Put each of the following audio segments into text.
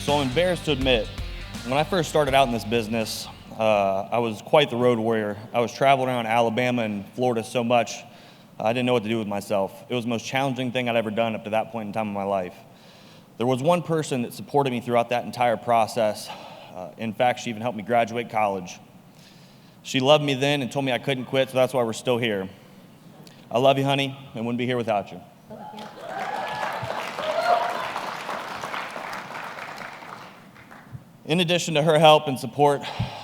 So I'm embarrassed to admit, when I first started out in this business, I was quite the road warrior. I was traveling around Alabama and Florida so much, I didn't know what to do with myself. It was the most challenging thing I'd ever done up to that point in time in my life. There was one person that supported me throughout that entire process. In fact, she even helped me graduate college. She loved me then and told me I couldn't quit, so that's why we're still here. I love you, honey, and wouldn't be here without you. In addition to her help and support,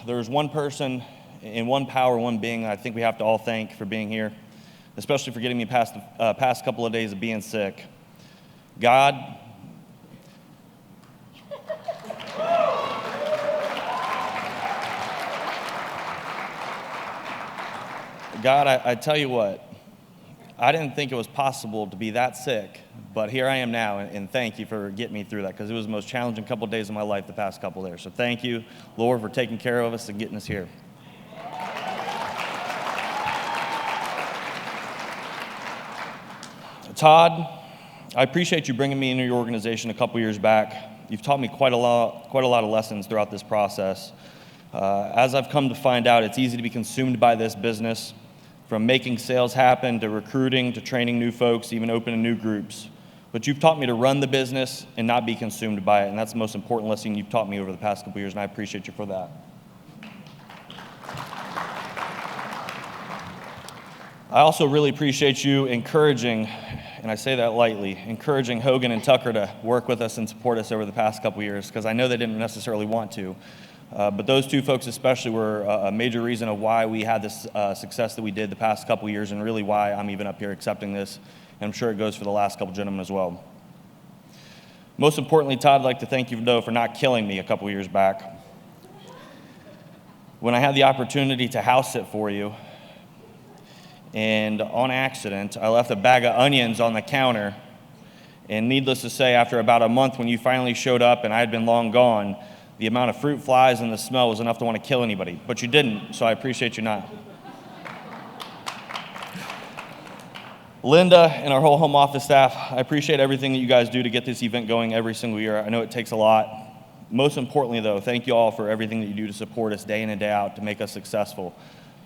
there's one person and one power, one being I think we have to all thank for being here, especially for getting me past the past couple of days of being sick. God, I tell you what, I didn't think it was possible to be that sick, but here I am now, and thank you for getting me through that, because it was the most challenging couple of days of my life the past couple of days. So thank you, Lord, for taking care of us and getting us here. Todd, I appreciate you bringing me into your organization a couple years back. You've taught me quite a lot of lessons throughout this process. As I've come to find out, it's easy to be consumed by this business, from making sales happen to recruiting to training new folks, even opening new groups. But you've taught me to run the business and not be consumed by it, and that's the most important lesson you've taught me over the past couple years, and I appreciate you for that. I also really appreciate you encouraging, and I say that lightly, encouraging Hogan and Tucker to work with us and support us over the past couple years, because I know they didn't necessarily want to. But those two folks especially were a major reason of why we had this success that we did the past couple years, and really why I'm even up here accepting this, and I'm sure it goes for the last couple gentlemen as well. Most importantly, Todd, I'd like to thank you, though, for not killing me a couple years back. When I had the opportunity to house sit for you, and on accident, I left a bag of onions on the counter, and needless to say, after about a month when you finally showed up and I had been long gone, the amount of fruit flies and the smell was enough to want to kill anybody, but you didn't, so I appreciate you not. Linda and our whole home office staff, I appreciate everything that you guys do to get this event going every single year. I know it takes a lot. Most importantly, though, thank you all for everything that you do to support us day in and day out to make us successful.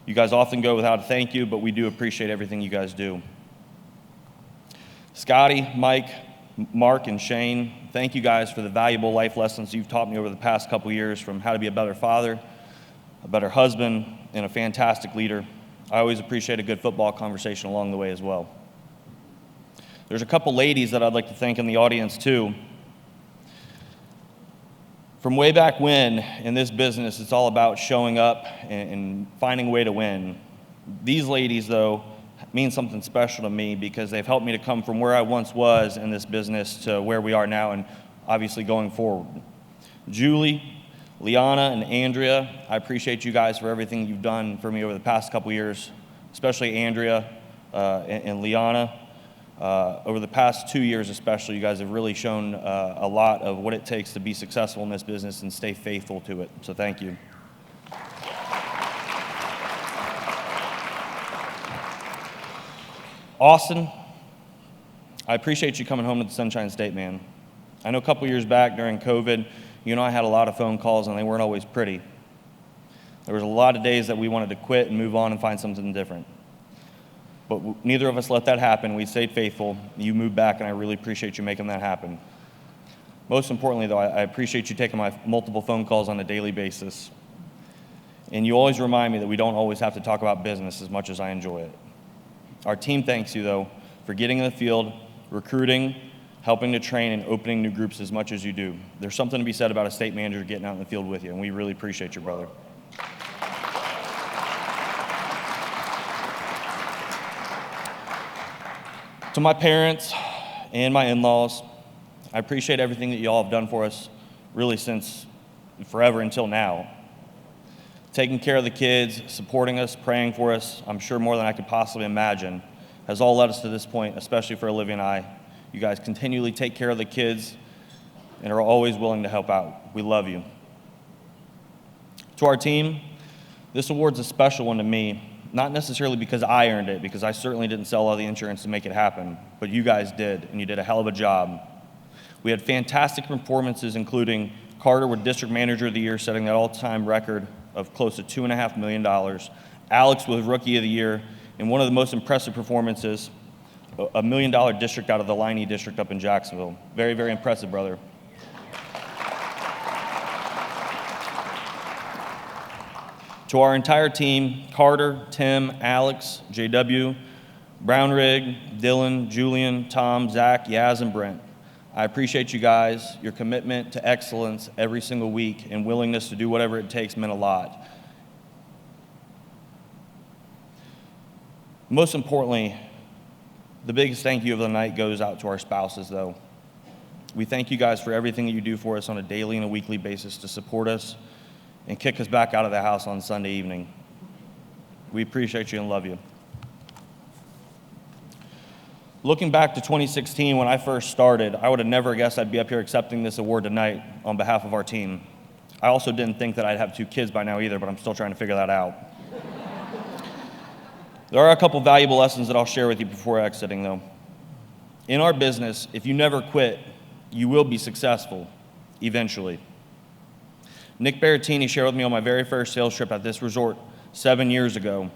You guys often go without a thank you, but we do appreciate everything you guys do. Scotty, Mike, Mark, and Shane, thank you guys for the valuable life lessons you've taught me over the past couple years, from how to be a better father, a better husband, and a fantastic leader. I always appreciate a good football conversation along the way as well. There's a couple ladies that I'd like to thank in the audience too. From way back when in this business, it's all about showing up and finding a way to win. These ladies, though, mean something special to me because they've helped me to come from where I once was in this business to where we are now, and obviously going forward. Julie, Liana, and Andrea, I appreciate you guys for everything you've done for me over the past couple years, especially Andrea and Liana. Over the past 2 years especially, you guys have really shown a lot of what it takes to be successful in this business and stay faithful to it, so thank you. Austin, I appreciate you coming home to the Sunshine State, man. I know a couple years back during COVID, I had a lot of phone calls and they weren't always pretty. There was a lot of days that we wanted to quit and move on and find something different. But neither of us let that happen. We stayed faithful. You moved back, and I really appreciate you making that happen. Most importantly, though, I appreciate you taking my multiple phone calls on a daily basis. And you always remind me that we don't always have to talk about business as much as I enjoy it. Our team thanks you, though, for getting in the field, recruiting, helping to train, and opening new groups as much as you do. There's something to be said about a state manager getting out in the field with you, and we really appreciate you, brother. To my parents and my in-laws, I appreciate everything that y'all have done for us, really since forever until now. Taking care of the kids, supporting us, praying for us, I'm sure more than I could possibly imagine, has all led us to this point, especially for Olivia and I. You guys continually take care of the kids and are always willing to help out. We love you. To our team, this award's a special one to me. Not necessarily because I earned it, because I certainly didn't sell all the insurance to make it happen, but you guys did, and you did a hell of a job. We had fantastic performances, including Carter with District Manager of the Year, setting that all-time record of close to $2.5 million. Alex with Rookie of the Year, and one of the most impressive performances, a $1 million district out of the Liney District up in Jacksonville. Very, very impressive, brother. To our entire team, Carter, Tim, Alex, JW, Brownrigg, Dylan, Julian, Tom, Zach, Yaz, and Brent. I appreciate you guys. Your commitment to excellence every single week and willingness to do whatever it takes meant a lot. Most importantly, the biggest thank you of the night goes out to our spouses, though. We thank you guys for everything that you do for us on a daily and a weekly basis to support us and kick us back out of the house on Sunday evening. We appreciate you and love you. Looking back to 2016, when I first started, I would have never guessed I'd be up here accepting this award tonight on behalf of our team. I also didn't think that I'd have 2 kids by now either, but I'm still trying to figure that out. There are a couple valuable lessons that I'll share with you before exiting, though. In our business, if you never quit, you will be successful, eventually. Nick Berrettini shared with me on my very first sales trip at this resort 7 years ago.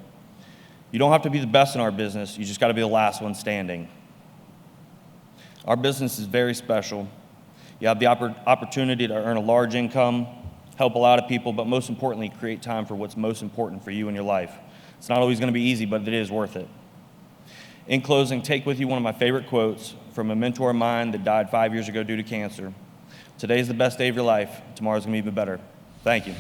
You don't have to be the best in our business, you just got to be the last one standing. Our business is very special. You have the opportunity to earn a large income, help a lot of people, but most importantly, create time for what's most important for you in your life. It's not always going to be easy, but it is worth it. In closing, take with you one of my favorite quotes from a mentor of mine that died 5 years ago due to cancer. Today's the best day of your life. Tomorrow's going to be even better. Thank you.